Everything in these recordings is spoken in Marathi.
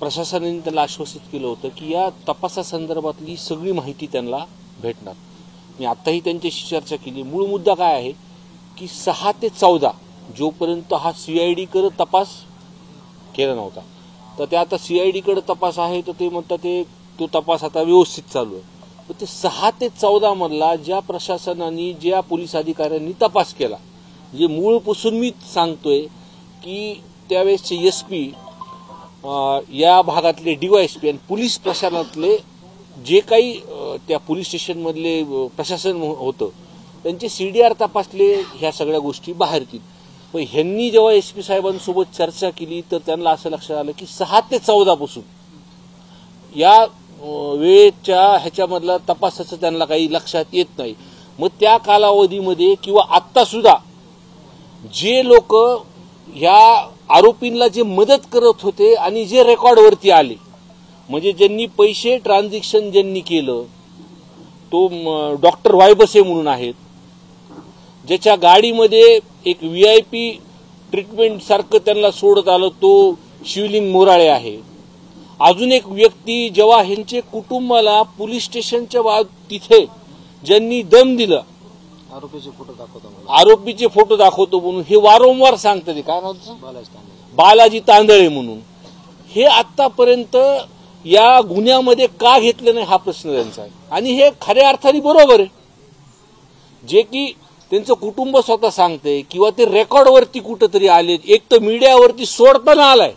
प्रशासनाने त्यांना आश्वासित केलं होतं की या तपासासंदर्भातली सगळी माहिती त्यांना भेटणार। मी आत्ताही त्यांच्याशी चर्चा केली। मूळ मुद्दा काय आहे की 6 ते 14 जोपर्यंत हा CID कडे तपास केला नव्हता, तर ते आता CID कडे तपास आहे, तर ते म्हणतात तो तपास आता व्यवस्थित चालू आहे। पण ते 6 ते 14 मधला ज्या प्रशासनाने ज्या पोलीस अधिकाऱ्यांनी तपास केला, जे मूळपासून मी सांगतोय की त्यावेळेसचे SP या भागातले DYSP आणि पोलीस प्रशासनातले जे काही त्या पोलीस स्टेशन मधले प्रशासन होतं त्यांचे CDR तपासले, ह्या सगळ्या गोष्टी बाहेर येतील। पण ह्यांनी जेव्हा SP साहेबांसोबत चर्चा केली तर त्यांना असं लक्षात आलं की 6 ते 14 पासून या वेळेच्या ह्याच्यामधला तपासाचं त्यांना काही लक्षात येत नाही। मग त्या कालावधीमध्ये किंवा आत्ता सुद्धा जे लोक ह्या आरोपींना जे मदत करत होते आणि जे रेकॉर्डवरती आले, म्हणजे ज्यांनी पैसे ट्रान्झॅक्शन ज्यांनी केलं, तो डॉक्टर वायबसे म्हणून आहेत, ज्याच्या गाडीमध्ये एक VIP ट्रीटमेंट सारखं त्यांना सोडत आलं, तो शिवलिंग मोराळे आहे। अजून एक व्यक्ती जेव्हा ह्यांचे कुटुंबाला पोलीस स्टेशनच्या तिथे ज्यांनी दम दिलं, आरोपीचे फोटो दाखवतो म्हणून हे वारंवार सांगतात, काय नाव बालाजी तांदळे म्हणून, हे आतापर्यंत या गुन्ह्यामध्ये का घेतलं नाही हा प्रश्न त्यांचा आहे। आणि हे खऱ्या अर्थाने बरोबर आहे, जे की त्यांचं कुटुंब स्वतः सांगते किंवा ते रेकॉर्डवरती कुठंतरी आले, एक तर मीडियावरती सोडताना आलाय,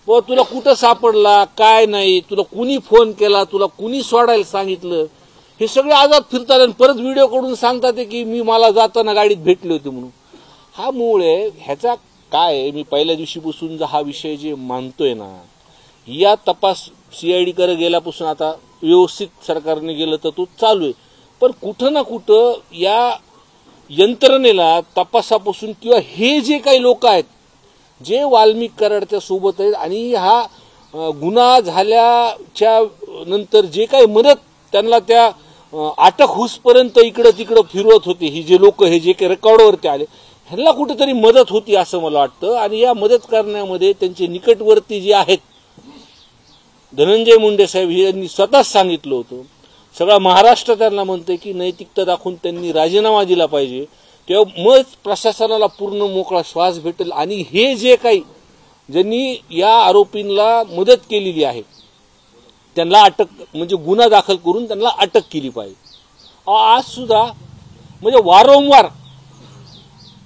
व तुला कुठं सापडला काय नाही, तुला कुणी फोन केला, तुला कुणी सोडायला सांगितलं, हे सगळे आजाद फिरतात आणि परत व्हिडिओ कडून सांगतात की मी मला जाताना गाडीत भेटले होते म्हणून। हा मूळ आहे ह्याचा। काय मी पहिल्या दिवशीपासून हा विषय जे मानतोय ना, या तपास CID कडे गेल्यापासून आता व्यवस्थित सरकारने गेलं तर तो चालू आहे, पण कुठं ना कुठं या यंत्रणेला तपासापासून किंवा हे जे काही लोक आहेत जे वाल्मिक कराडच्या सोबत आहेत आणि हा गुन्हा झाल्याच्या नंतर जे काही मदत त्यांना त्या अटक होईपर्यंत इकडं तिकडं फिरवत होते, ही जे लोक हे जे काही रेकॉर्डवरती आले, ह्यांना कुठेतरी मदत होती असं मला वाटतं। आणि या मदत करण्यामध्ये त्यांचे निकटवर्ती जे आहेत, धनंजय मुंडे साहेब यांनी स्वतःच सांगितलं होतं, सगळा महाराष्ट्र त्यांना म्हणतोय की नैतिकता दाखवून त्यांनी राजीनामा दिला पाहिजे, तेव्हा मग प्रशासनाला पूर्ण मोकळा श्वास भेटेल। आणि हे जे काही ज्यांनी या आरोपींना मदत केलेली आहे त्यांना अटक म्हणजे गुन्हा दाखल करून त्यांना अटक केली पाहिजे। आज सुद्धा म्हणजे वारंवार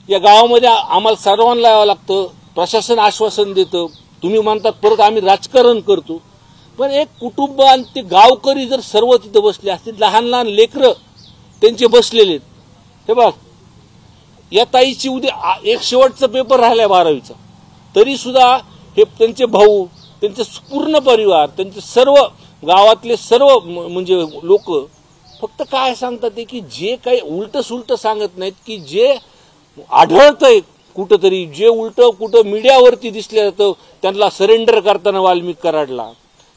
या गावामध्ये आम्हाला सर्वांना यावं लागतं, प्रशासन आश्वासन देतं, तुम्ही म्हणतात परत आम्ही राजकारण करतो, पण एक कुटुंब आणि ते गावकरी जर सर्व तिथे बसले असतील, लहान लहान लेकरं त्यांचे बसलेले आहेत, हे बघ या ताईची उद्या एक शेवटचा पेपर राहिलाय 12वीचा, तरी सुद्धा हे त्यांचे भाऊ, त्यांचे पूर्ण परिवार, त्यांचे सर्व गावातले सर्व म्हणजे लोक फक्त काय सांगतात ते की जे काही उलट सुलट सांगत नाहीत, की जे आढळतंय कुठंतरी, जे उलट कुठं मीडियावरती दिसलं जातं, त्यांना सरेंडर करताना वाल्मिक कराडला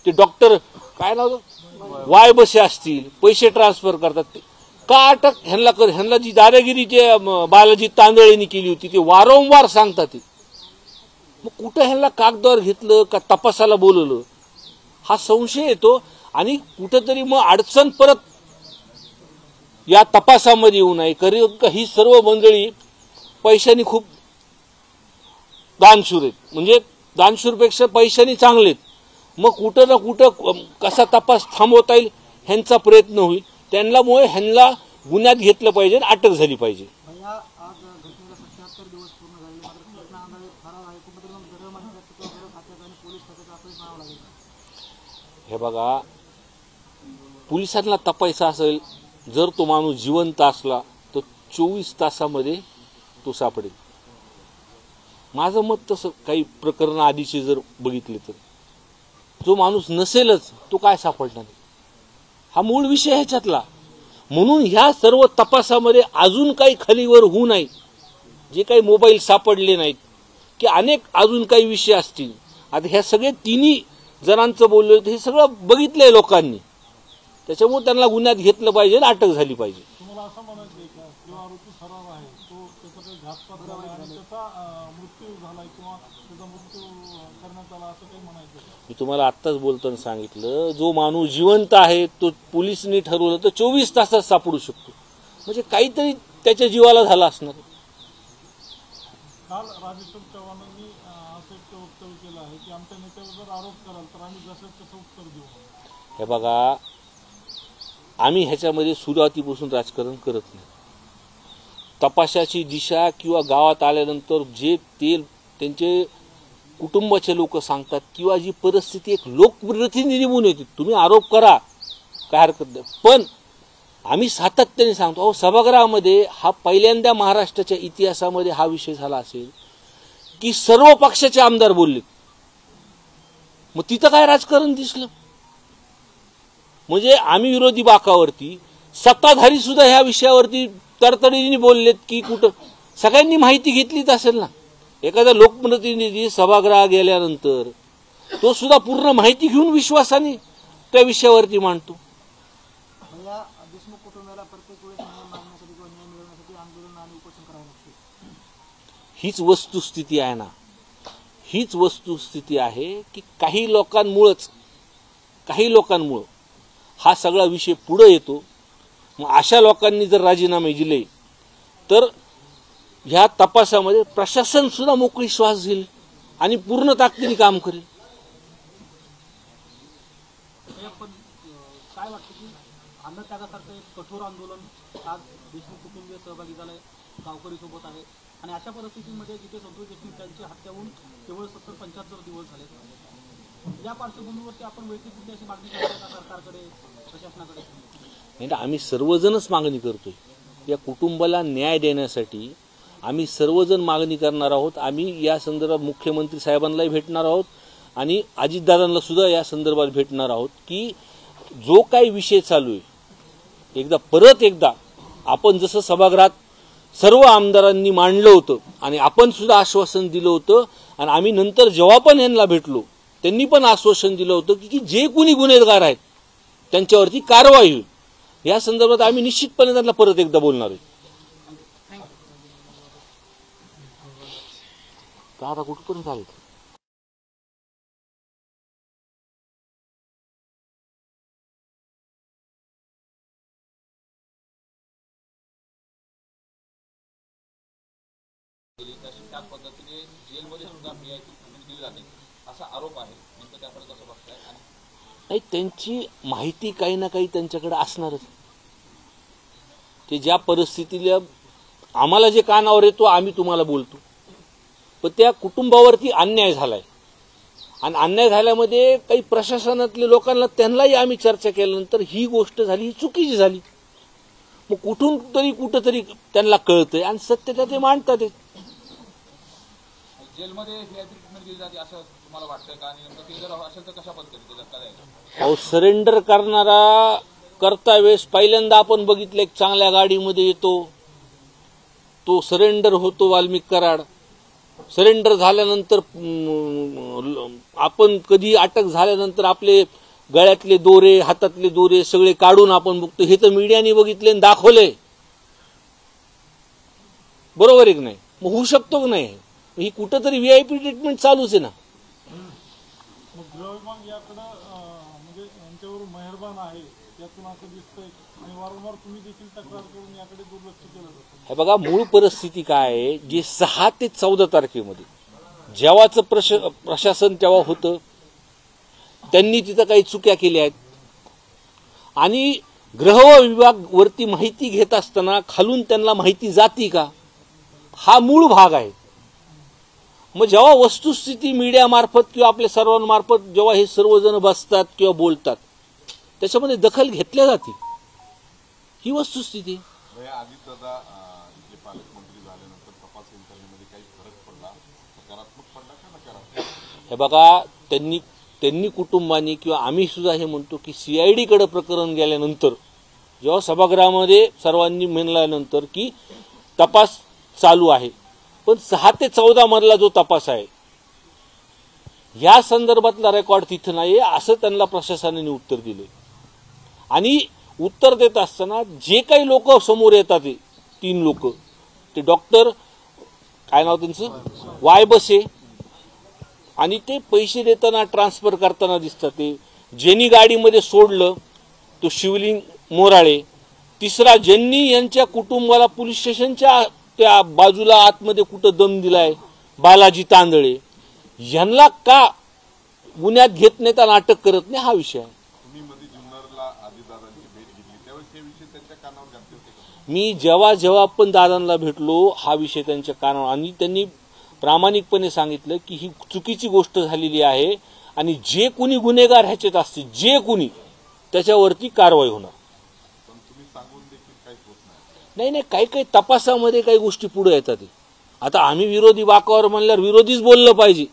ते डॉक्टर काय नाव वायबसे असतील, पैसे ट्रान्सफर करतात, का अटक ह्यांना जी दादागिरी जे बालाजी तांदळेंनी केली होती ते वारंवार सांगतात। मग कुठं ह्यांना कागदावर घेतलं का तपासाला बोलवलं हा संशय येतो। आणि कुठंतरी मग अडचण परत या तपासामध्ये येऊ नये, कारण ही सर्व मंडळी पैशानी खूप दानशूर आहेत, म्हणजे दानशूरपेक्षा पैशानी चांगलेत। मग कुठं ना कुठं कसा तपास थांबवता येईल ह्यांचा प्रयत्न होईल, त्यांच्यामुळे ह्यांना गुन्ह्यात घेतलं पाहिजे, अटक झाली पाहिजे। हे बघा, पोलिसांना तपायचं असेल, जर तो माणूस जिवंत असला तर 24 तासामध्ये तो सापडेल। माझं मत तसं, काही प्रकरण आधीचे जर बघितले तर जो माणूस नसेलच तो काय सापडणार, हा मूळ विषय ह्याच्यातला। म्हणून ह्या सर्व तपासामध्ये अजून काही खालीवर होऊ नये, जे काही मोबाईल सापडले नाहीत की अनेक अजून काही विषय असतील, आता ह्या सगळे तिन्ही जणांचं बोललो हे सगळं बघितलंय लोकांनी, त्याच्यामुळे त्यांना गुन्ह्यात घेतलं पाहिजे, अटक झाली पाहिजे। तुम्हाला असं म्हणायचं आहे का जो आरोपी फरार आहे तो त्याचा काही घातपात झाला आणि त्याचा मृत्यू झालाय किंवा त्याचा मृत्यू करण्याचा आला असं काही म्हणायचं का? मी तुम्हाला आत्ताच बोलताना सांगितलं, जो माणूस जिवंत आहे तो पोलिसांनी ठरवलं तर 24 तासात सापडू शकतो. म्हणजे काहीतरी त्याच्या जीवाला झाला असणार. काल राजेश्वर चव्हाणांनी असं एक वक्तव्य केलं आहे की आमच्या नेत्यावर जर आरोप कराल तर आम्ही जसं तसं उत्तर देऊ. हे बघा, आम्ही ह्याच्यामध्ये सुरुवातीपासून राजकारण करत नाही. तपासाची दिशा किंवा गावात आल्यानंतर जे ते त्यांचे कुटुंबाचे लोक सांगतात किंवा जी परिस्थिती एक लोकप्रतिनिधी म्हणून येते, तुम्ही आरोप करा, काय हरकत नाही, पण आम्ही सातत्याने सांगतो. अहो, सभागृहामध्ये हा पहिल्यांदा महाराष्ट्राच्या इतिहासामध्ये हा विषय झाला असेल की सर्व पक्षाचे आमदार बोलले. मग तिथं काय राजकारण दिसलं? म्हणजे आम्ही विरोधी बाकावरती, सत्ताधारी सुद्धा ह्या विषयावरती तडतडीने बोललेत की कुठं सगळ्यांनी माहिती घेतलीच असेल ना. एखादा लोकप्रतिनिधी सभागृहात गेल्यानंतर तो सुद्धा पूर्ण माहिती घेऊन विश्वासाने त्या विषयावरती मांडतो. देशमुख कुटुंबाला प्रत्येक वेळेस न्याय मागण्यासाठी किंवा न्याय मिळवण्यासाठी आंदोलन आणि उपोषण करावं लागते. हीच वस्तुस्थिती आहे ना. हीच वस्तुस्थिती आहे की काही लोकांमुळं हा सगळा विषय पुढे येतो. मग अशा लोकांनी जर राजीनामे दिले तर ह्या तपासामध्ये प्रशासन सुद्धा मोकळी श्वास घेईल आणि पूर्ण ताकदीने काम करेल. पण काय वाटतं की अन्नत्यागासारखं एक कठोर आंदोलन आज देशमुख कुटुंबीय सहभागी झालंय, गावकरी सोबत आहे, आणि अशा परिस्थितीमध्ये जिथे संतोष देशमुख यांची हत्या होऊन केवळ 70-75 दिवस झाले, या पार्श्वभूमीवरती आपण वैयक्तिक अशी मागणी करतो का सरकारकडे, प्रशासनाकडे? नाही, आम्ही सर्वजणच मागणी करतोय. या कुटुंबाला न्याय देण्यासाठी आम्ही सर्वजण मागणी करणार आहोत. आम्ही या संदर्भात मुख्यमंत्री साहेबांनाही भेटणार आहोत आणि अजितदादांना सुद्धा या संदर्भात भेटणार आहोत की जो काही विषय चालू आहे परत एकदा आपण जसं सभागृहात सर्व आमदारांनी मांडलं होतं आणि आपण सुद्धा आश्वासन दिलं होतं आणि आम्ही नंतर जेव्हा पण यांना भेटलो त्यांनी पण आश्वासन दिलं होतं की जे कोणी गुन्हेगार आहेत त्यांच्यावरती कारवाई होईल. या संदर्भात आम्ही निश्चितपणे त्यांना परत एकदा बोलणार आहे. आता कुठपर्यंत आले? त्याच पद्धतीने जेलमध्ये सुद्धा VIP ट्रीटमेंट दिली जाते असा आरोप आहे. नेमकं त्याकडे कसं बघताय? नाही, त्यांची माहिती काही ना काही त्यांच्याकडे असणारच. ते ज्या परिस्थितीला आम्हाला जे कानावर येतो आम्ही तुम्हाला बोलतो, पण त्या कुटुंबावरती अन्याय झालाय आणि अन्याय झाल्यामध्ये काही प्रशासनातल्या लोकांना त्यांनाही आम्ही चर्चा केल्यानंतर ही गोष्ट झाली, ही चुकीची झाली. मग कुठंतरी त्यांना कळतंय आणि सत्य ते मांडतात. जेलमध्ये VIP ट्रीटमेंट दिली जाते असं तुम्हाला वाटतं का? आणि नेमकं ते जर असेल तर कशा पद्धतीने धक्का द्यायचा? अहो, सरेंडर करता वेळेस पहिल्यांदा आपण बघितलं एक चांगल्या गाडीमध्ये येतो, तो सरेंडर होतो वाल्मिक कराड. सरेंडर झाल्यानंतर आपण कधी अटक झाल्यानंतर आपले गळ्यातले दोरे, हातातले दोरे सगळे काढून आपण बघतो. हे तर मीडियाने बघितले आणि दाखवले. बरोबर आहे की नाही? मग होऊ शकतो की नाही? ही कुठंतरी VIP ट्रीटमेंट चालूच आहे ना. मग गृह विभाग याकडं म्हणजे यांच्यावर मेहरबान आहे यातून असं दिसतंय आणि वारंवार तुम्ही देखील तक्रार करून याकडे दुर्लक्ष केलं जातं. हे बघा, मूळ परिस्थिती काय आहे, जे 6 ते 14 तारखेमध्ये जेव्हाचं प्रशासन तेव्हा होतं, त्यांनी तिथं काही चुक्या केल्या आहेत आणि गृह विभाग वरती माहिती घेत असताना खालून त्यांना माहिती जाती का, हा मूळ भाग आहे. मग जेव्हा वस्तुस्थिती मीडियामार्फत किंवा आपल्या सर्वांमार्फत जेव्हा हे सर्वजण बसतात किंवा बोलतात त्याच्यामध्ये दखल घेतल्या जाते. ही वस्तुस्थिती. अजितदादा जे पालकमंत्री झाल्यानंतर तपास यंत्रणेमध्ये काही फरक पडला, सकारात्मक पडला का नकारात्मक? हे बघा, त्यांनी कुटुंबांनी किंवा आम्ही सुद्धा हे म्हणतो की CID कडे प्रकरण गेल्यानंतर जेव्हा सभागृहामध्ये सर्वांनी म्हणल्यानंतर की तपास चालू आहे, पण 6 ते 14 मधला जो तपास आहे या संदर्भातला रेकॉर्ड तिथं नाही असं त्यांना प्रशासनाने उत्तर दिले. आणि उत्तर देत असताना जे काही लोक समोर येतात, 3 लोक, ते डॉक्टर काय नाव त्यांचं, वायबसे, आणि ते पैसे देताना ट्रान्सफर करताना दिसतात. ते ज्यांनी गाडीमध्ये सोडलं तो शिवलिंग मोराळे, तिसरा ज्यांनी यांच्या कुटुंबाला पोलीस स्टेशनच्या त्या बाजूला आतमध्ये कुठं दम दिलाय बालाजी तांदळे, यांना का गुन्ह्यात घेत नाही, त्याला अटक करत नाही, हा विषय आहे. तुम्ही मध्ये जुन्नरला अजितदादांची भेट घेतली त्यावेळेस हे विषय त्यांच्या कानावर घातले होते का? मी जेव्हा पण दादांना भेटलो हा विषय त्यांच्या कानावर, आणि त्यांनी प्रामाणिकपणे सांगितलं की ही चुकीची गोष्ट झालेली आहे आणि जे कुणी गुन्हेगार ह्याच्यात असतील, जे कुणी, त्याच्यावरती कारवाई होणार. पण तुम्ही सांगून देखील काहीच होत नाही. नाही, काही तपासामध्ये काही गोष्टी पुढे येतात. आता आम्ही विरोधी वाकावर म्हणल्यावर विरोधीच बोललं पाहिजे,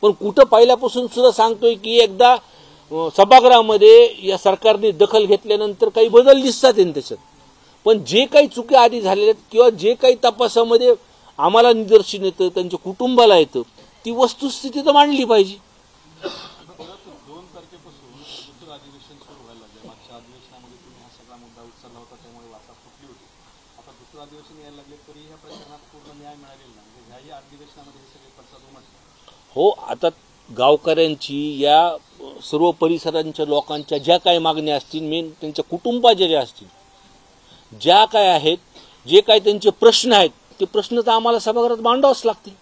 पण कुठं पहिल्यापासून सुद्धा सांगतोय की एकदा सभागृहामध्ये या सरकारने दखल घेतल्यानंतर काही बदल दिसतात त्याच्यात. पण जे काही चुकी आधी झालेल्या आहेत किंवा जे काही तपासामध्ये आम्हाला निदर्शन येतं, त्यांच्या कुटुंबाला येतं, ती वस्तुस्थिती तर मांडली पाहिजे. 2 तारखेपासून दुसरं अधिवेशन सुरू व्हायला लागलं. मागच्या अधिवेशनामध्ये तुम्ही हा सगळा मुद्दा उचलला होता, त्यामुळे वाचा फुटली होती. आता दुसरं अधिवेशन यायला लागले तरी ह्या प्रकरणात पूर्ण न्याय मिळालेला नाही. म्हणजे ह्याही अधिवेशनामध्ये हे सगळे पडसाद उमटले. हो, आता गावकऱ्यांची या सर्व परिसरांच्या लोकांच्या ज्या काही मागण्या असतील, मेन त्यांच्या कुटुंबाच्या ज्या असतील, ज्या काय आहेत, जे काही त्यांचे प्रश्न आहेत, ते प्रश्न तर आम्हाला सभागृहात मांडावेच लागतील.